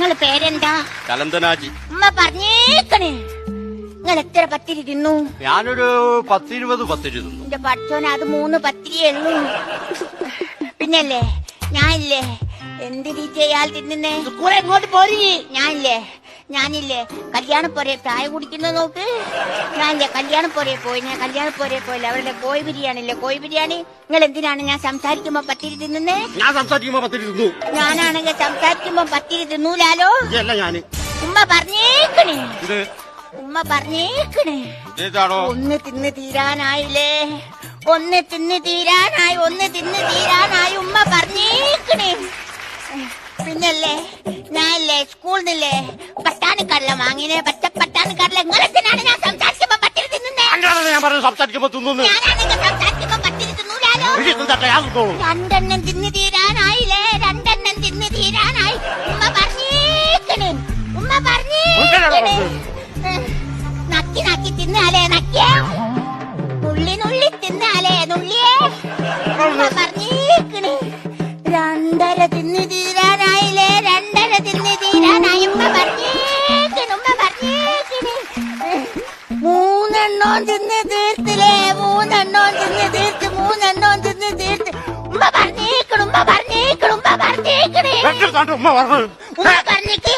നിങ്ങള് പേരെന്താ? കലന്തനാജി. ഉമ്മ പറഞ്ഞേക്കണേ. നിങ്ങൾ എത്ര പത്തിരി തിന്നു? ഞാനൊരു 10-20 പത്തിരി തിന്നു. എന്റെ പഠിച്ചോനെ, അത് 3 പത്തിരിയേ ഉള്ളൂ. പിന്നല്ലേ ഞാനില്ലേ എന്ത് ചെയ്യാൽ തിന്നുന്നേ? കൂടെ ഇങ്ങോട്ട് പോരി. ഞാനില്ലേ കല്യാണപ്പോരെ ചായ കുടിക്കുന്നത് നോക്ക്. ഞാനില്ലേ കല്യാണപ്പോരെ പോയി. ഞാൻ കല്യാണപ്പോരെ പോയില്ല. അവരുടെ കോഴി ബിരിയാണില്ലേ, കോഴി ബിരിയാണി. നിങ്ങൾ എന്തിനാണ് ഞാൻ സംസാരിക്കുമ്പോ പത്തിരി തിന്നുന്നേ? ഞാൻ സംസാരിക്കുമ്പോ പത്തിരി തിന്നു. ഞാനാണെങ്കിൽ സംസാരിക്കുമ്പോ പത്തിരി തിന്നൂലാലോ. അല്ല ഞാന് ഉമ്മ പറഞ്ഞേക്കണേ. ഇത് ഉമ്മ പറഞ്ഞേക്കണേ. ഇതാണോ? ഒന്ന് തിന്ന് തീരാനായില്ലേ? ഒന്ന് തിന്ന് തീരാനായി ഉമ്മ പറഞ്ഞേക്കണേ. പിന്നല്ലേ ഞാനല്ലേ സ്കൂളിൽ നിന്നല്ലേ പട്ടാണിക്കടല വാങ്ങിനെ, പട്ടാണിക്കടല. നിങ്ങളെത്തിനാണ് ഞാൻ സംസാരിക്കുമ്പോ പത്തിരി തിന്നുന്നേ? ഞാൻ പറഞ്ഞു സംസാരിക്കുമ്പോ തിന്നു. ഞാനാണെങ്കിൽ സംസാരിക്കുമ്പോ പത്തിരി തിന്നൂലാലോ. രണ്ടെണ്ണം തിന്ന് തീരാനായില്ലേ? ഉമ്മ പറഞ്ഞേക്കണേ. നക്കി തിന്നാലേ, നക്കിയേ നുള്ളി തിന്നാലേ, നുള്ളിയേ. ഉമ്മ പറഞ്ഞേക്കണേ. 2.5 തിന്ന് തീരാനായില്ലേ? 2.5 തിന്ന് തീരാനായി. ഉമ്മ പറഞ്ഞേക്കണേ. 3 തിന്ന് തീർത്തില്ലേ? 3 തിന്ന് തീർത്ത്. ഉമ്മ പറഞ്ഞേക്കണേ. ഉമ്മ പറഞ്ഞു. ഉമ്മ പറഞ്ഞേക്ക്